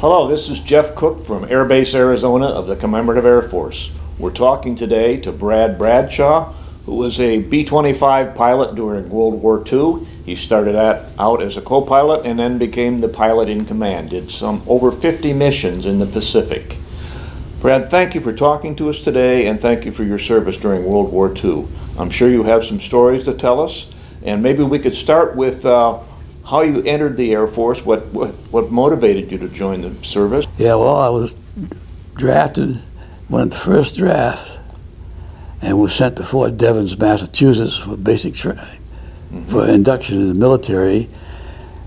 Hello, this is Jeff Cook from Air Base Arizona of the Commemorative Air Force. We're talking today to Brad Bradshaw, who was a B-25 pilot during World War II. He started out as a co-pilot and then became the pilot in command. Did some over 50 missions in the Pacific. Brad, thank you for talking to us today, and thank you for your service during World War II. I'm sure you have some stories to tell us, and maybe we could start with how you entered the Air Force, what motivated you to join the service? Yeah, well, I was drafted, went the first draft, and was sent to Fort Devens, Massachusetts for basic training, for induction in the military.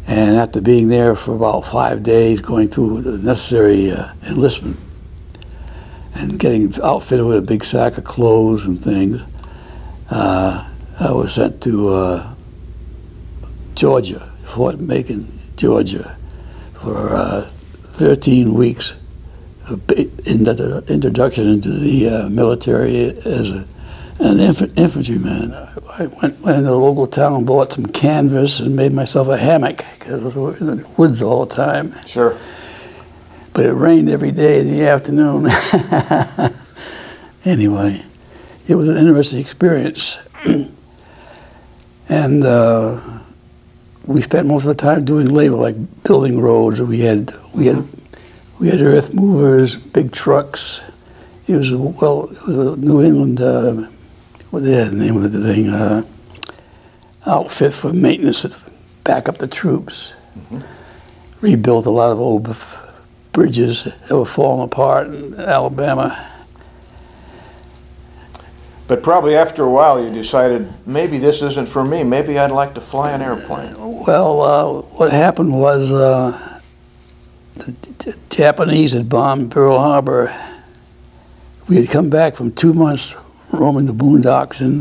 And after being there for about 5 days, going through the necessary enlistment and getting outfitted with a big sack of clothes and things, I was sent to Georgia, Fort Macon, Georgia, for 13 weeks of introduction into the military as an infantryman. I went into the local town, bought some canvas, and made myself a hammock because we were in the woods all the time. Sure. But it rained every day in the afternoon. Anyway, it was an interesting experience. And we spent most of the time doing labor, like building roads. We had earth movers, big trucks. It was a New England, what is the name of the thing? Outfit for maintenance to back up the troops. Rebuilt a lot of old bridges that were falling apart in Alabama. But probably after a while you decided, maybe this isn't for me, maybe I'd like to fly an airplane. Well, what happened was the Japanese had bombed Pearl Harbor. We had come back from 2 months roaming the boondocks in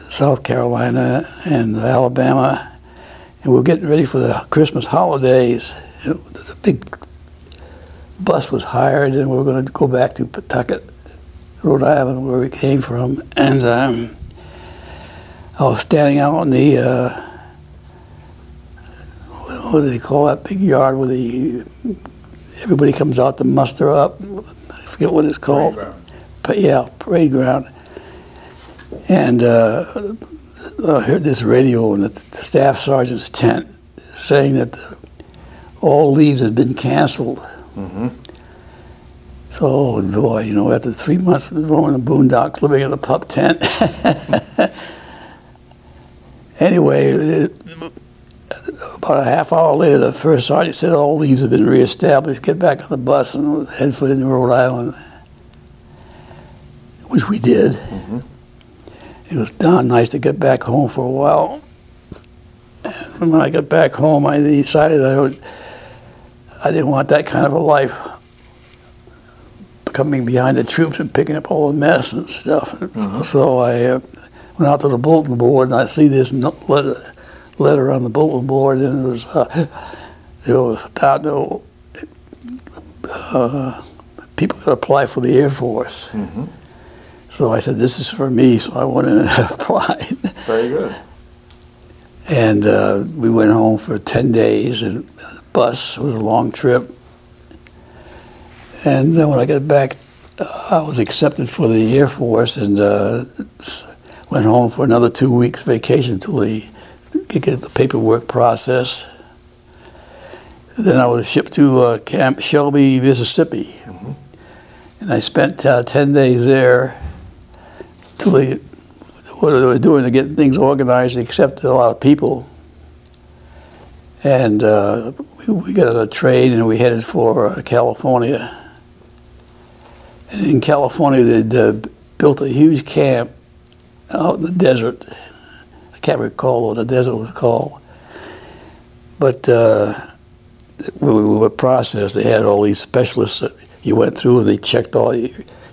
South Carolina and Alabama, and we were getting ready for the Christmas holidays. The big bus was hired, and we were going to go back to Pawtucket, Rhode Island, where we came from. And I was standing out in the what do they call that big yard where everybody comes out to muster up? I forget what it's called. Parade ground. Yeah, parade ground. And I heard this radio in the staff sergeant's tent saying that all leaves had been canceled. So, oh boy, you know, after 3 months of roaming the boondocks, living in a pup tent. Anyway, about a half hour later, the first sergeant said all leaves have been reestablished. Get back on the bus and head for Rhode Island, which we did. It was darn nice to get back home for a while. And when I got back home, I decided I didn't want that kind of a life, coming behind the troops and picking up all the mess and stuff. So I went out to the bulletin board, and I see this letter on the bulletin board, and it was people could apply for the Air Force. So I said, this is for me, so I went in and applied. Very good. And we went home for 10 days in a bus. It was a long trip. And then when I got back, I was accepted for the Air Force and went home for another 2 weeks vacation until they could get the paperwork processed. Then I was shipped to Camp Shelby, Mississippi. And I spent 10 days there until what they were doing to get things organized. They accepted a lot of people. And we got on a train and we headed for California. And in California, they'd built a huge camp out in the desert. I can't recall what the desert was called. But when we were processed, they had all these specialists that you went through, and they checked all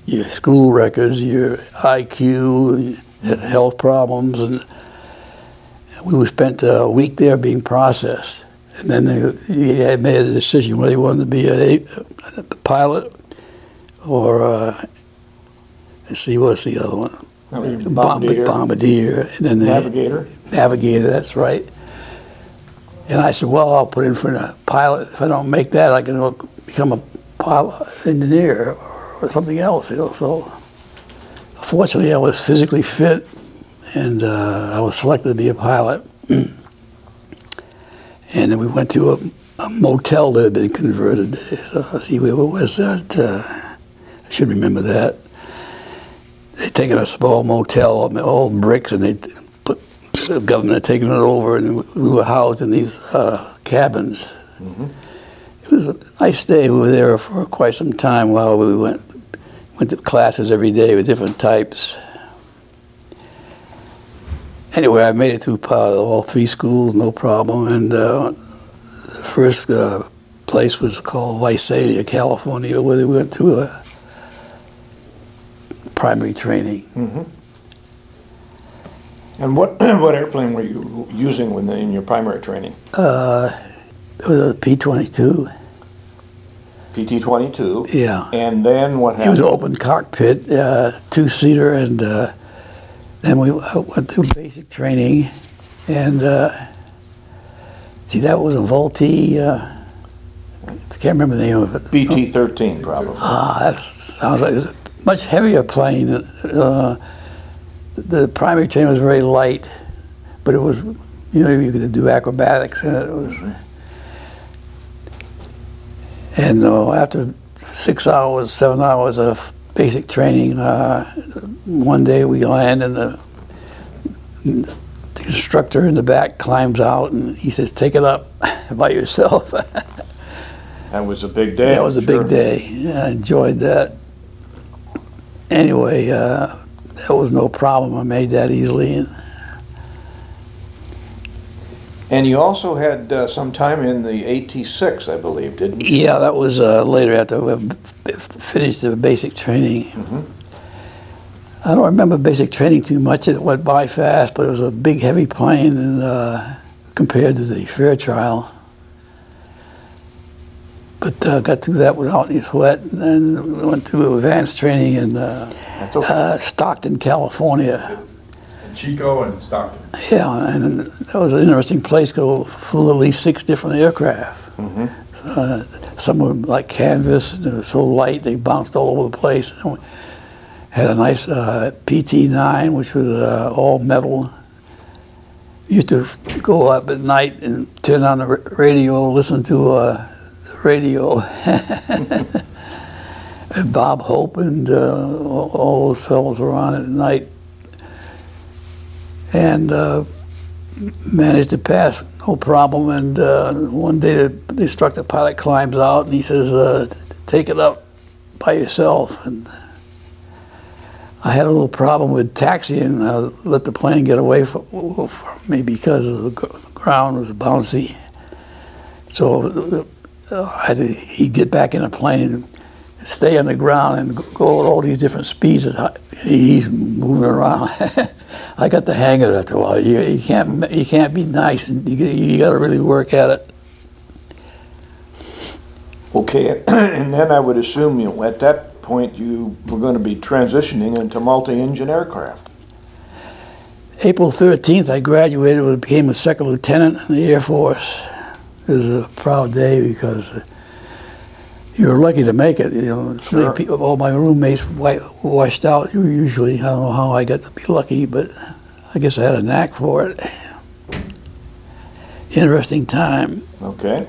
your school records, your IQ, health problems, and we spent a week there being processed. And then they made a decision whether you wanted to be a pilot or let's see, what's the other one? Bombardier. Bombardier. And then Navigator. Navigator, that's right. And I said, well, I'll put in for a pilot. If I don't make that, I can become a pilot engineer or something else. So fortunately, I was physically fit, and I was selected to be a pilot. And then we went to a motel that had been converted. See, where was that? I should remember that. They'd taken a small motel, all bricks, and the government had taken it over, and we were housed in these cabins. Mm-hmm. It was a nice day. We were there for quite some time while we went to classes every day with different types. Anyway, I made it through all 3 schools, no problem. And the first place was called Visalia, California, where we went to a primary training. Mm-hmm. And what airplane were you using in your primary training? It was a P-22. PT-22? Yeah. And then what happened? It was an open cockpit, 2-seater, and then we went through basic training, and see, that was a Vultee, I can't remember the name of it. BT-13, probably. That sounds like a much heavier plane. The primary training was very light, but it was, you could do acrobatics in it. And after 6 hours, 7 hours of basic training, one day we land, and the instructor in the back climbs out, and he says, "Take it up by yourself." That was a big day. That was a big day. I enjoyed that. Anyway, that was no problem. I made that easily. And you also had some time in the AT-6, I believe, didn't you? Yeah, that was later after we finished the basic training. Mm-hmm. I don't remember basic training too much. It went by fast, but it was a big, heavy plane and, compared to the Fairchild. But got through that without any sweat. And then we went through advanced training in Stockton, California. Chico and Stockton. Yeah, and that was an interesting place because we flew at least 6 different aircraft. Mm-hmm. Some were like canvas, and they were so light they bounced all over the place. And we had a nice PT-9, which was all metal. Used to go up at night and turn on the radio, listen to the radio. And Bob Hope and all those fellows were on at night. And managed to pass, no problem. And one day the instructor pilot climbs out and he says, "Take it up by yourself." And I had a little problem with taxiing. Let the plane get away from me because the ground was bouncy. So he'd get back in the plane and stay on the ground and go at all these different speeds. He's moving around. I got the hang of it after a while. You can't be nice, and you got to really work at it. Okay, and then I would assume at that point you were going to be transitioning into multi-engine aircraft. April 13th, I graduated and became a second lieutenant in the Air Force. It was a proud day because you were lucky to make it. So many people, all my roommates washed out. Usually, I don't know how I got to be lucky, but I guess I had a knack for it. Interesting time. Okay.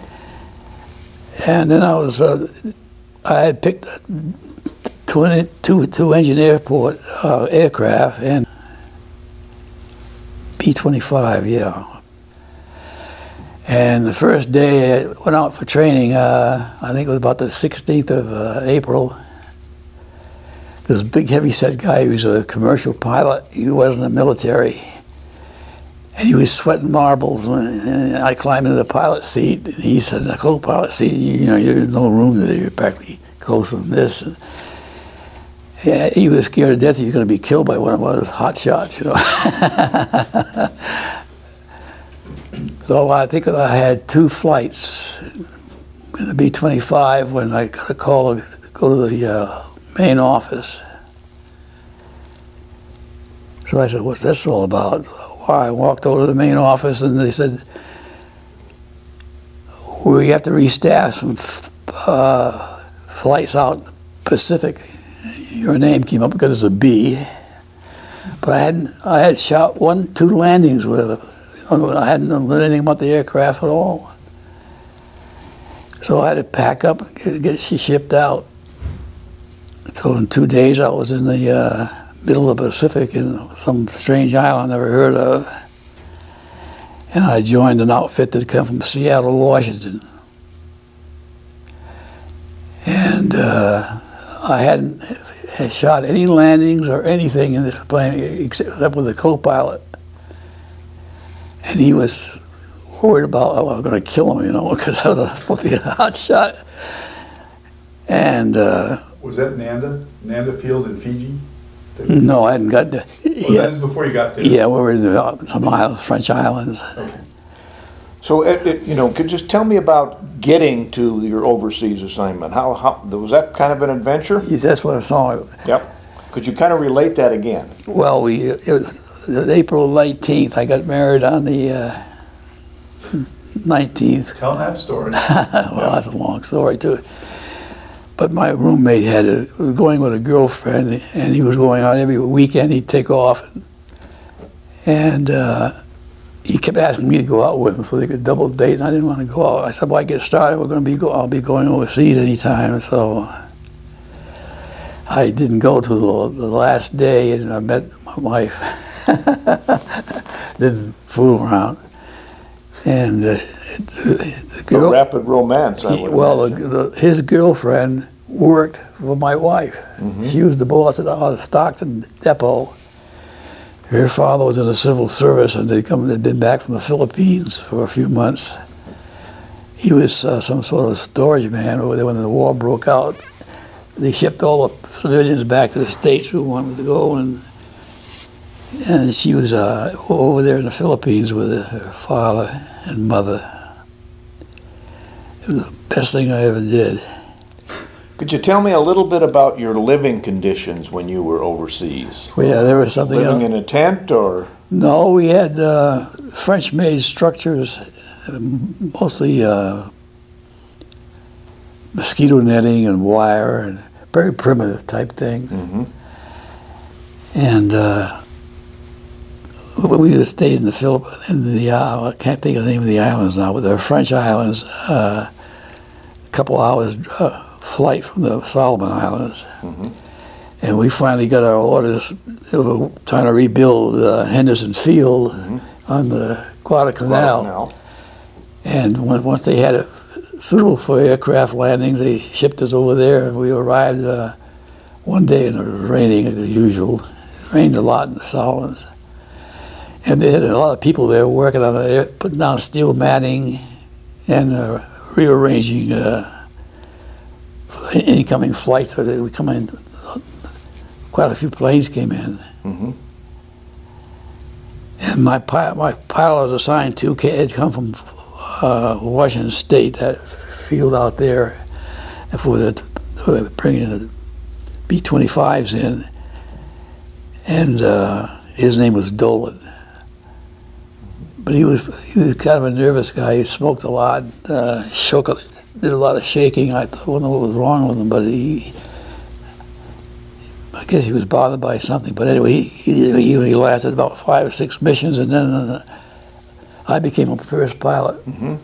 And then I had picked two engine aircraft and B-25, yeah. And the first day I went out for training, I think it was about the 16th of April. There was a big heavy-set guy who was a commercial pilot. He wasn't in the military. And he was sweating marbles. And I climbed into the pilot seat. And he said, "The co-pilot seat, there's no room there. You're practically closer than this." And yeah, he was scared to death he was going to be killed by one of those hot shots, So I think I had 2 flights in the B-25 when I got a call to go to the main office. So I said, "What's this all about?" Well, I walked over to the main office and they said, we have to restaff some flights out in the Pacific. Your name came up because it's a B. But I had shot 2 landings with it. I hadn't known anything about the aircraft at all. So I had to pack up and get shipped out. So in 2 days I was in the middle of the Pacific in some strange island I never heard of. And I joined an outfit that come from Seattle, Washington. And I hadn't shot any landings or anything in this plane except with the co-pilot. And he was worried about I was going to kill him, you know, because I was supposed to be a hot shot. And Was that Nanda Field in Fiji? no, I hadn't got there. Well, that was before you got there. Yeah, we were in some islands, French islands. Okay. So, you know, could you just tell me about getting to your overseas assignment? How was that kind of an adventure? Yes, that's what I saw. Yep. Could you kind of relate that again? Well, it was April 19th. I got married on the 19th. Tell that story. Well, that's a long story too. But my roommate was going with a girlfriend, and he was going out every weekend. He'd take off, and he kept asking me to go out with him so they could double date, and I didn't want to go out. I said, "Well, I get started. I'll be going overseas anytime." So I didn't go till the last day, and I met my wife. Didn't fool around. And the girl, A rapid romance, I would imagine. his girlfriend worked for my wife. Mm-hmm. She was the boss at the Stockton depot. Her father was in the civil service, and they'd been back from the Philippines for a few months. He was some sort of storage man over there when the war broke out. They shipped all the civilians back to the States who wanted to go, and she was over there in the Philippines with her father and mother. It was the best thing I ever did. Could you tell me a little bit about your living conditions when you were overseas? Well, yeah, there was something Living else. in a tent, or? No, we had French-made structures, mostly mosquito netting and wire, and very primitive type thing. Mm-hmm. And we would stay in the Philippines, I can't think of the name of the islands now, but they're French islands, a couple hours flight from the Solomon Islands. Mm-hmm. And we finally got our orders. They were trying to rebuild Henderson Field on the Guadalcanal. And once they had it suitable for aircraft landings, they shipped us over there, and we arrived one day, and it was raining as usual. It rained a lot in the Solomons. And they had a lot of people there working on it, putting down steel matting and rearranging for the incoming flights. So we come in, quite a few planes came in. Mm-hmm. And my pilot I was assigned to had come from Washington State, that field out there, for bringing the B-25s in. And his name was Dolan. But he was kind of a nervous guy. He smoked a lot, did a lot of shaking. I don't know what was wrong with him, but I guess he was bothered by something. But anyway, he lasted about 5 or 6 missions, and then I became a first pilot. Mm-hmm.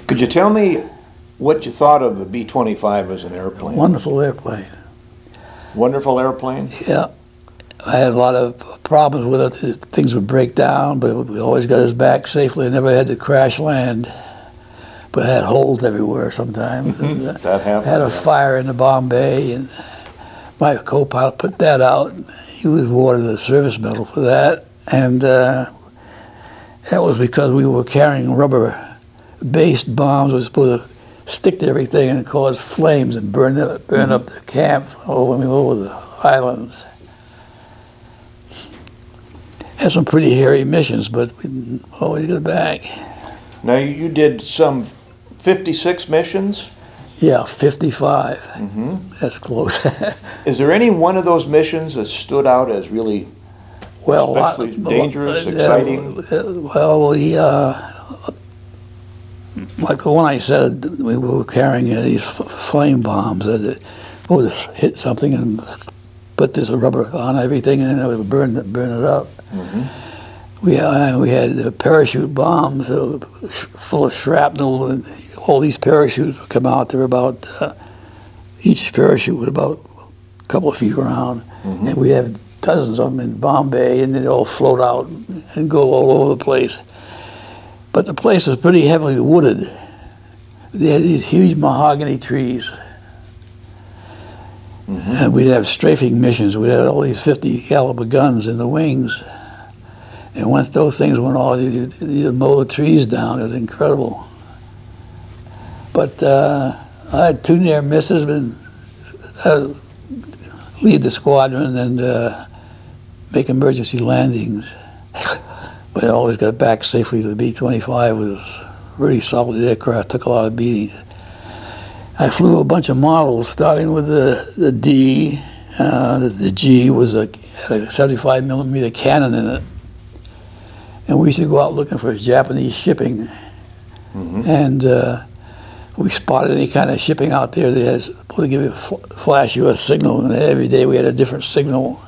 Could you tell me what you thought of the B-25 as an airplane? Wonderful airplane. Wonderful airplane? Yeah. I had a lot of problems with it. Things would break down, but we always got us back safely. I never had to crash land, but I had holes everywhere sometimes. That happened. Had a fire in the bomb bay, and my co-pilot put that out. He was awarded a service medal for that, and that was because we were carrying rubber-based bombs. We were supposed to stick to everything and cause flames and burn up the camp over the islands. Had some pretty hairy missions, but we always got back. Now, you did some 56 missions? Yeah, 55. Mm-hmm. That's close. Is there any one of those missions that stood out as really especially dangerous, exciting? Well, Like the one I said, we were carrying these flame bombs that would just hit something and put this rubber on everything, and then it would burn it up. We had parachute bombs full of shrapnel, and all these parachutes would come out. They were about, each parachute was about a couple of feet around, and we had dozens of them in Bombay, and they'd all float out and go all over the place. But the place was pretty heavily wooded. They had these huge mahogany trees. And we'd have strafing missions. We'd have all these 50 caliber guns in the wings. And once those things went off, you'd mow the trees down. It was incredible. But I had 2 near misses, but lead the squadron and make emergency landings. But I always got back safely to the B-25. It was a really solid aircraft, took a lot of beating. I flew a bunch of models, starting with the D. The G had a 75 millimeter cannon in it. And we used to go out looking for Japanese shipping. And we spotted any kind of shipping out there that was supposed to give you flash you a signal, and every day we had a different signal.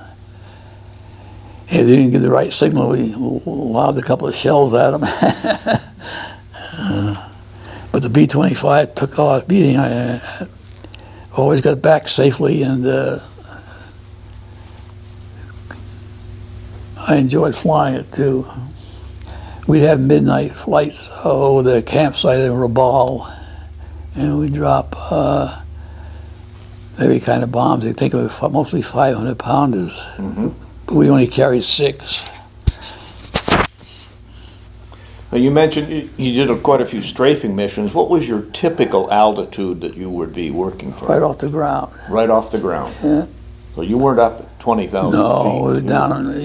And if they didn't give the right signal, we lobbed a couple of shells at them. But the B-25 took a lot of beating. I always got back safely, and I enjoyed flying it too. We'd have midnight flights over the campsite in Rabaul, and we'd drop every kind of bombs. They think of it mostly 500-pounders, but we only carried 6. You mentioned you did quite a few strafing missions. What was your typical altitude that you would be working from? Right off the ground. Right off the ground. Yeah. So you weren't up at 20,000 feet. No, we were down.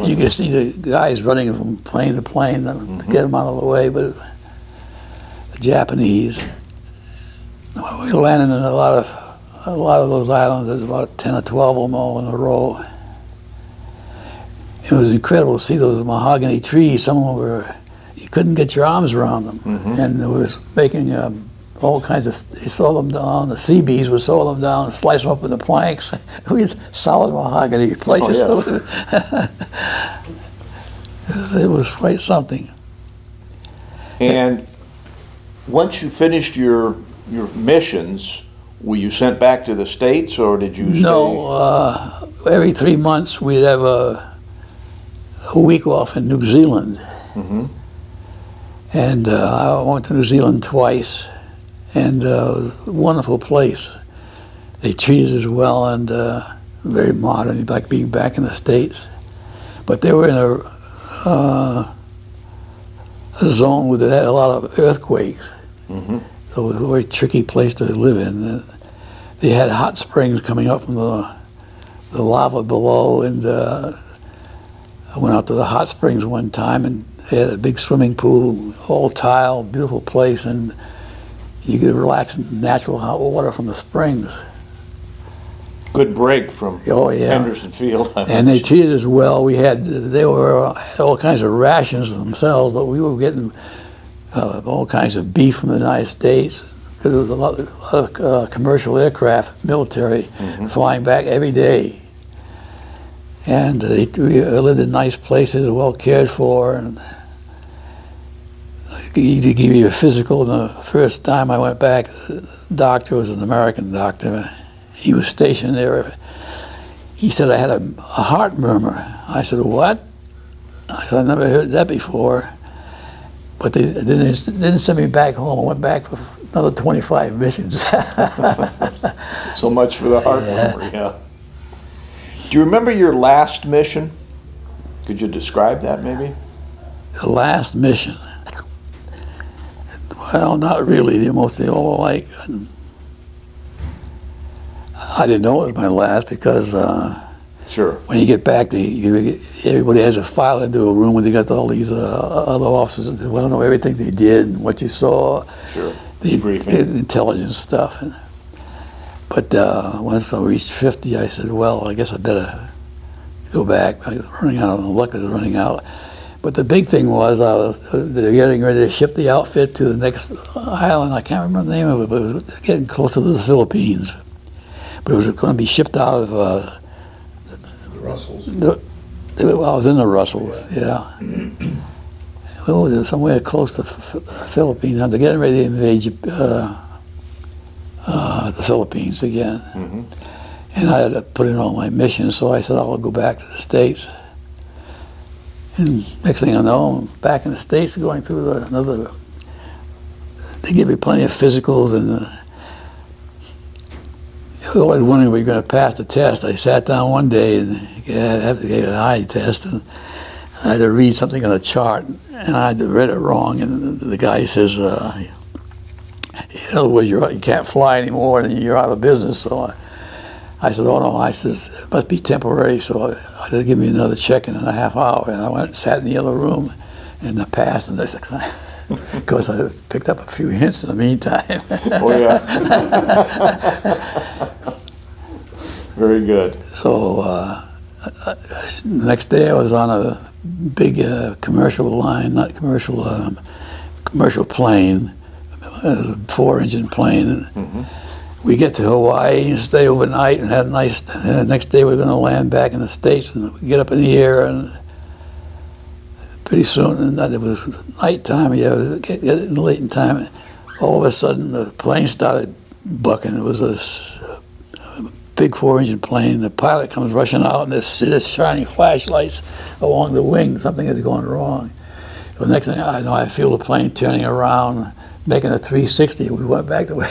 You could see the guys running from plane to plane to get them out of the way, but the Japanese. We landed in a lot of those islands. There's about 10 or 12 of them all in a row. It was incredible to see those mahogany trees. Some of them were, you couldn't get your arms around them, and it was making all kinds of. They saw them down. The Seabees would saw them down and slice them up in the planks. We had solid mahogany places. Oh, yeah. It was quite something. And once you finished your missions, were you sent back to the States, or did you stay? No, every 3 months we'd have a week off in New Zealand. And I went to New Zealand twice, and it was a wonderful place. They treated us well, and very modern, like being back in the States. But they were in a zone where they had a lot of earthquakes. So it was a very tricky place to live in. They had hot springs coming up from the lava below, and I went out to the hot springs one time, and they had a big swimming pool, all tile, beautiful place, and you could relax in natural hot water from the springs. Good break from Henderson Field. And they treated us well. They were all kinds of rations themselves, but we were getting all kinds of beef from the United States, because there was a lot of commercial aircraft, military, flying back every day. And we lived in nice places, well cared for, and to give you a physical. The first time I went back, the doctor was an American doctor. He was stationed there. He said I had a heart murmur. I said, what? I said, I never heard that before. But they didn't send me back home. I went back for another 25 missions. So much for the heart murmur, yeah. Do you remember your last mission? Could you describe that, maybe? The last mission? Well, not really. They're mostly all alike. I didn't know it was my last because sure. When you get back, everybody has a file into a room where they got all these other officers that want to know everything they did and what you saw. Sure. The intelligence stuff. But once I reached 50, I said, well, I guess I better go back. I was running out of the luck, I was running out. But the big thing was they're getting ready to ship the outfit to the next island. I can't remember the name of it, but it was getting closer to the Philippines. But it was going to be shipped out of The Russells. I was in the Russells, yeah. Well, it was somewhere close to the Philippines. Now they're getting ready to invade the Philippines again. Mm-hmm. And I had to put in all my missions, so I said, I'll go back to the States. And next thing I know, I'm back in the States going through another, they give me plenty of physicals, and I was always wondering if you're going to pass the test. I sat down one day and I had to get an eye test, and I had to read something on a chart, and I had read it wrong, and the guy says, in other words, you can't fly anymore and you're out of business. So I said, oh no, I says, it must be temporary, so I had to give me another check in a half hour, and I went and sat in the other room, and I passed, and I said, because I picked up a few hints in the meantime. Oh yeah. Very good. So the next day I was on a big commercial line, not commercial, commercial plane, a 4-engine plane. Mm-hmm. We get to Hawaii and stay overnight and had a nice, and the next day we're going to land back in the States, and we get up in the air, and pretty soon, and it was nighttime, yeah, it was getting late in time, all of a sudden the plane started bucking. It was a big 4-engine plane. The pilot comes rushing out, and there's shining flashlights along the wing. Something is going wrong. So the next thing I know, I feel the plane turning around, making a 360. We went back the way.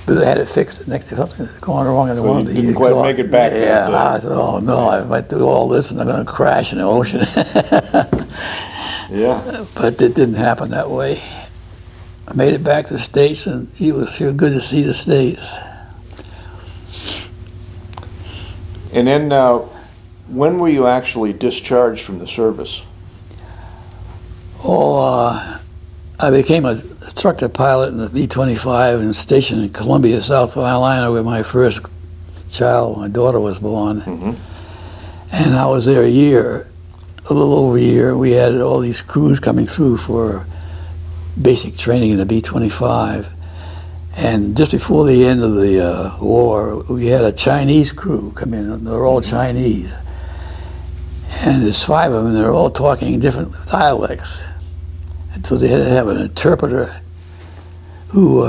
But they had it fixed. The next day, something was going wrong in the one of the didn't quite make it back. Yeah, I said, oh no, I went through all this and I'm going to crash in the ocean. Yeah. But it didn't happen that way. I made it back to the States, and it was sure good to see the States. And then, when were you actually discharged from the service? I became a instructor pilot in the B-25 and stationed in Columbia, South Carolina, where my first child, my daughter, was born. Mm-hmm. And I was there a year, a little over a year. We had all these crews coming through for basic training in the B-25. And just before the end of the war, we had a Chinese crew come in. They're all Chinese. And there's 5 of them, and they're all talking different dialects. And so they had to have an interpreter who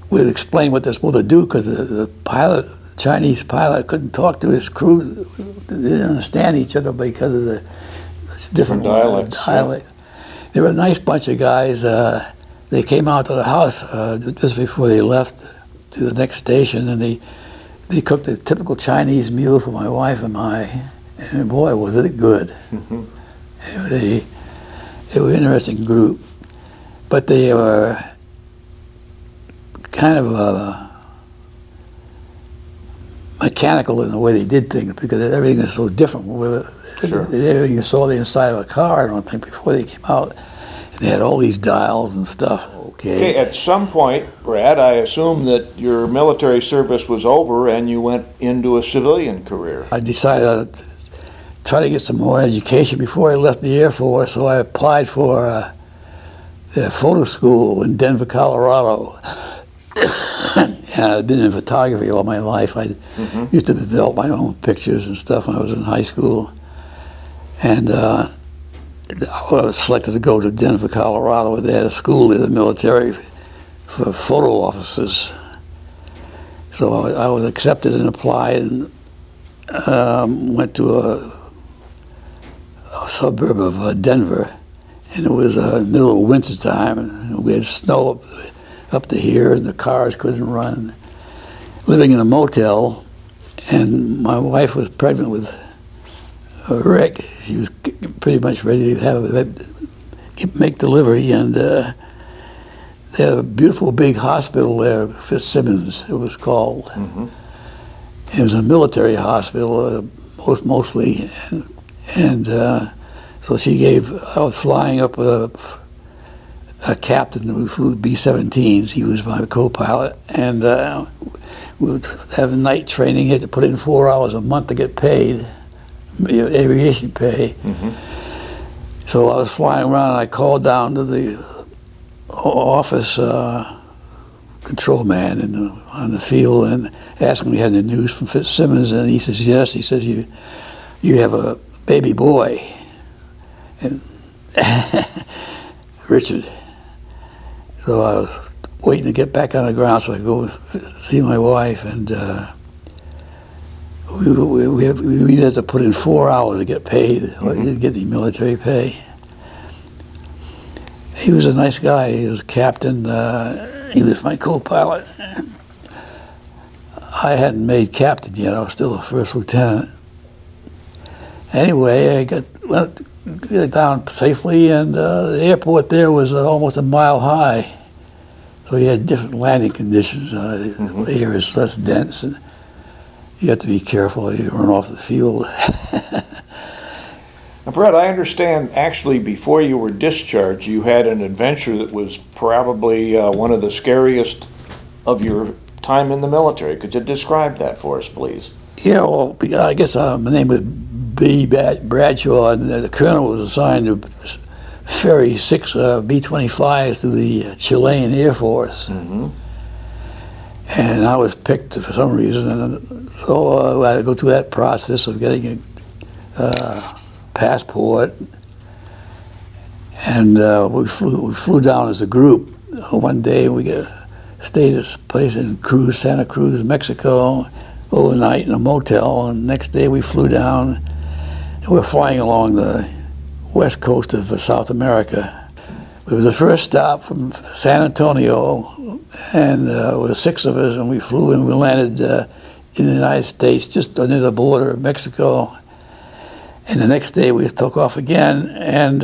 would explain what they're supposed to do, because the pilot, the Chinese pilot, couldn't talk to his crew. They didn't understand each other because of the different dialect. Yeah. They were a nice bunch of guys. They came out to the house just before they left to the next station, and they cooked a typical Chinese meal for my wife and I. And boy, was it good. Mm-hmm. They were an interesting group, but they were kind of mechanical in the way they did things, because everything is so different. Sure. You saw the inside of a car, I don't think, before they came out. And they had all these dials and stuff. Okay, at some point, Brad, I assume that your military service was over and you went into a civilian career. I decided to try to get some more education before I left the Air Force, so I applied for the photo school in Denver, Colorado. And I'd been in photography all my life. I used to develop my own pictures and stuff when I was in high school. And I was selected to go to Denver, Colorado, where they had a school in the military for photo officers. So I was accepted and applied, and went to a suburb of Denver, and it was middle of winter time, and we had snow up to here, and the cars couldn't run. Living in a motel, and my wife was pregnant with Rick. She was pretty much ready to make delivery, and they had a beautiful big hospital there, Fitzsimmons it was called. Mm-hmm. It was a military hospital, mostly, and so I was flying up with a captain who flew B-17s. He was my co-pilot, and we would have night training. You had to put in 4 hours a month to get paid, aviation pay. Mm-hmm. So I was flying around, and I called down to the office control man on the field and asked him if he had any news from Fitzsimmons, and he says, yes. He says, you have a baby boy. And Richard. So I was waiting to get back on the ground so I could go see my wife, and we had to put in 4 hours to get paid. I didn't get any military pay. He was a nice guy. He was a captain. He was my co-pilot. I hadn't made captain yet. I was still a first lieutenant. Anyway, I went down safely, and the airport there was almost a mile high. So you had different landing conditions. The air is less dense, and you have to be careful. You run off the field. Now, Brett, I understand actually before you were discharged, you had an adventure that was probably one of the scariest of your time in the military. Could you describe that for us, please? Yeah, well, I guess my name was B. Bradshaw, and the colonel was assigned to ferry 6 B-25s to the Chilean Air Force. And I was picked for some reason, and so I had to go through that process of getting a passport, and we flew down as a group. One day we stayed at a place in Santa Cruz, Mexico, overnight in a motel, and the next day we flew down, and we're flying along the west coast of South America. It was the first stop from San Antonio, and there were 6 of us, and we flew and we landed in the United States, just near the border of Mexico. And the next day we took off again, and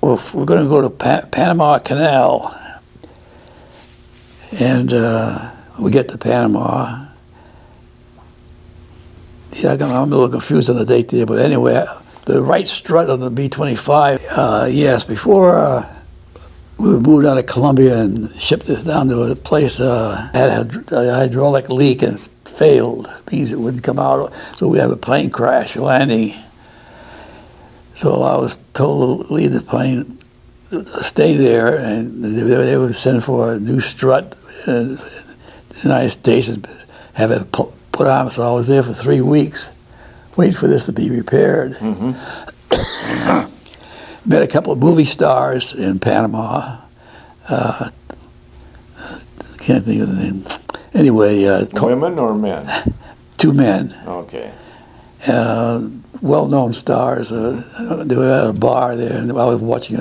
we're going to go to Panama Canal. And we get to Panama. Yeah, I'm a little confused on the date there, but anyway, the right strut on the B-25. Yes, before we moved out of Colombia and shipped it down to a place had a hydraulic leak and failed. It means it wouldn't come out. So we have a plane crash landing. So I was told to leave the plane, stay there, and they would send for a new strut in the United States and have it put on. So I was there for 3 weeks, waiting for this to be repaired. Met a couple of movie stars in Panama. Can't think of the name. Anyway, women or men? 2 men. Okay. Well-known stars. They were at a bar there, and I was watching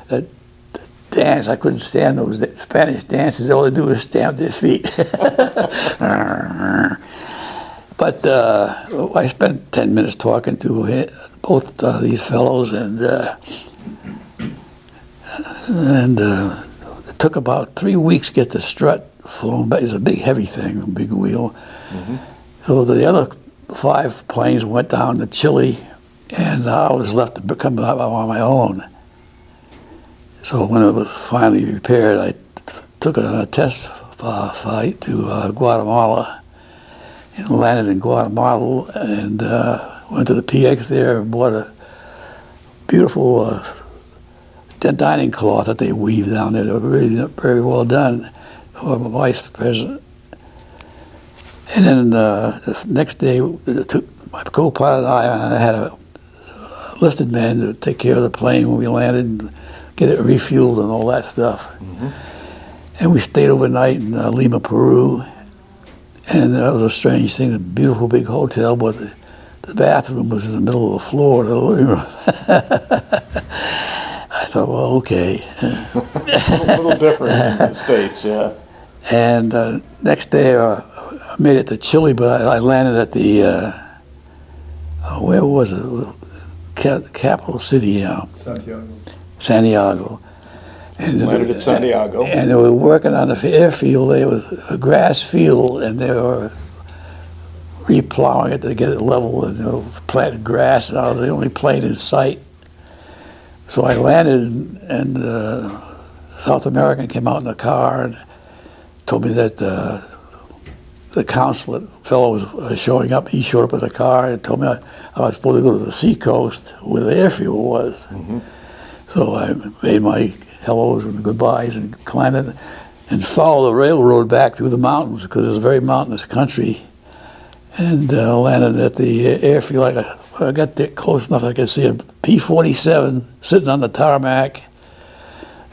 a dance. I couldn't stand those Spanish dances. All they do is stamp their feet. But I spent 10 minutes talking to both these fellows, and it took about 3 weeks to get the strut flown back. It's a big, heavy thing, a big wheel. So the other 5 planes went down to Chile, and I was left to come up on my own. So when it was finally repaired, I took it on a test flight to Guatemala, and landed in Guatemala, and went to the PX there and bought a beautiful dining cloth that they weave down there. They were really very well done for my vice president. And then the next day, my co-pilot and I had a enlisted man to take care of the plane when we landed and get it refueled and all that stuff. And we stayed overnight in Lima, Peru. And that was a strange thing, a beautiful big hotel, but the bathroom was in the middle of the floor of the living room. I thought, well, okay. A little different in the States, yeah. And next day, I made it to Chile, but I landed at the, where was it? Capital city, Santiago. And landed at Santiago. And they were working on the airfield. There was a grass field, and they were replowing it to get it level and plant grass, and I was the only plane in sight. So I landed, and the South American came out in the car and told me that the consulate fellow was showing up. He showed up in a car and told me I was supposed to go to the seacoast where the airfield was. So I made my hellos and goodbyes and climbed it and followed the railroad back through the mountains because it was a very mountainous country, and landed at the airfield. I got there close enough I could see a P-47 sitting on the tarmac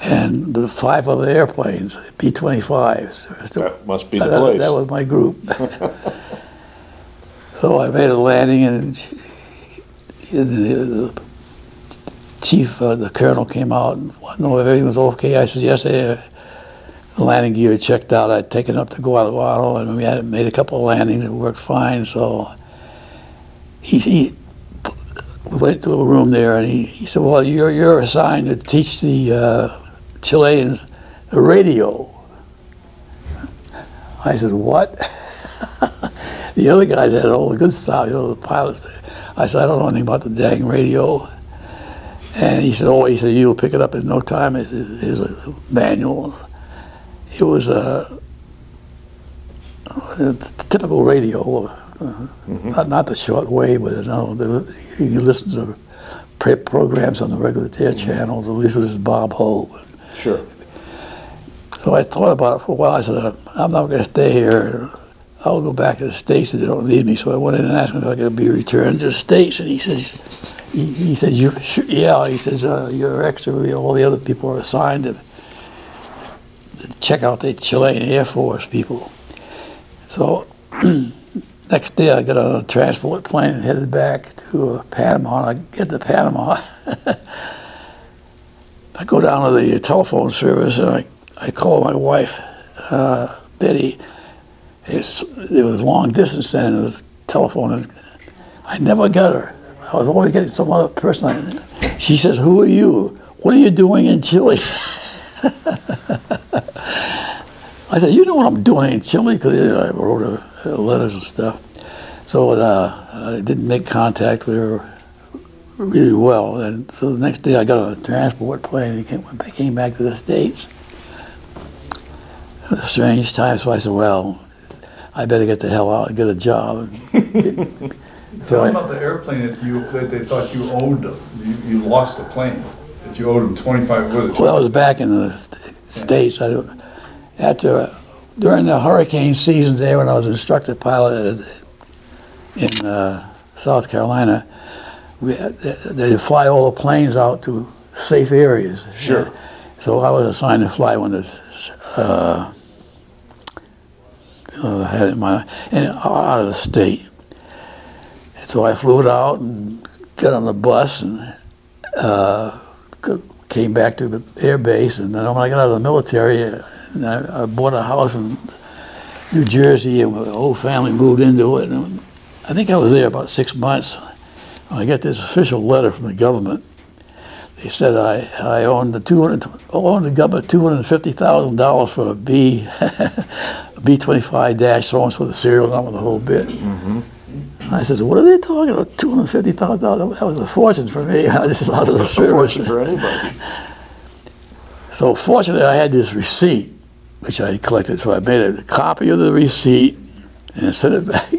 and the 5 other airplanes, B-25s. That must be the place. That was my group. So I made a landing, and the chief, the colonel came out and wanted to know if everything was okay. I said, yes, the landing gear had checked out. I'd taken it up to Guadalajara, and we had made a couple of landings. It worked fine. So we went to a room there, and he said, well, you're assigned to teach the Chileans the radio. I said, what? The other guys had all the good stuff, the pilots. I said, I don't know anything about the dang radio. And he said, you'll pick it up in no time. Here's a manual. It was a typical radio, not the short wave, but you listen to programs on the regular air channels. At least it was Bob Hope. Sure. So I thought about it for a while. I said, I'm not going to stay here. I'll go back to the States if they don't need me. So I went in and asked him if I could be returned to the States. And he says, yeah. He says, you're extra. All the other people are assigned to check out the Chilean Air Force people. So next day I got on a transport plane and headed back to Panama. I get to Panama. I go down to the telephone service and I call my wife, Betty. It was long distance then, it was telephone, and I never got her. I was always getting some other person. She says, who are you? What are you doing in Chile? I said, you know what I'm doing in Chile? Because I wrote letters and stuff. So I didn't make contact with her really well. And so the next day I got on a transport plane and came back to the States. It was a strange time, so I said, well, I better get the hell out and get a job. Tell them about the airplane that they thought you owed them. You lost the plane. That you owed them 25. Well, I was back in the States. During the hurricane season there, when I was an instructor pilot in South Carolina, they fly all the planes out to safe areas. Sure. So I was assigned to fly one of out of the state. And so I flew it out and got on the bus and came back to the air base. And then when I got out of the military, I bought a house in New Jersey, and the whole family moved into it. And I think I was there about 6 months. I got this official letter from the government. They said I owned the government $250,000 for a B-25 so-and-so, the serial number, the whole bit. I said, what are they talking about, $250,000? That was a fortune for me. I just out of the service. A fortune for anybody. So fortunately, I had this receipt, which I collected. So I made a copy of the receipt and sent it back.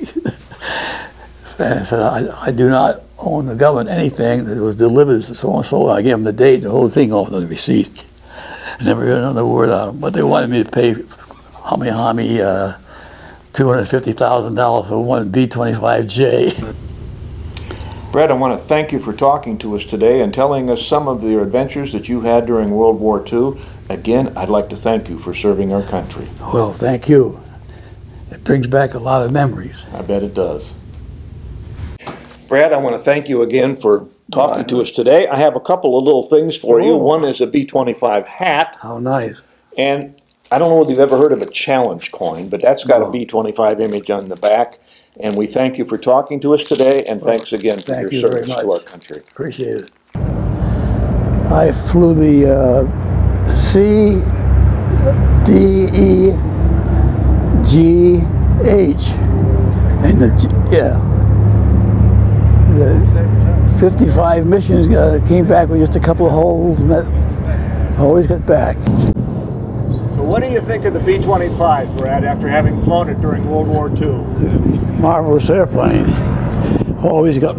And I said, I do not own the government anything that was delivered to so-and-so. I gave them the date, the whole thing off the receipt. I never heard another word out of them. But they wanted me to pay $250,000 for one B-25J. Brad, I want to thank you for talking to us today and telling us some of the adventures that you had during World War II. Again, I'd like to thank you for serving our country. Well, thank you. It brings back a lot of memories. I bet it does. Brad, I want to thank you again for talking to us today. I have a couple of little things for you. One is a B-25 hat. How nice. And I don't know if you've ever heard of a challenge coin, but that's got a B-25 image on the back. And we thank you for talking to us today, and thanks again for your service to our country. Appreciate it. I flew the C-D-E-G-H. And the 55 missions came back with just a couple of holes, and that always got back. So what What do you think of the B-25, Brad, after having flown it during World War II? Marvelous airplane. Always got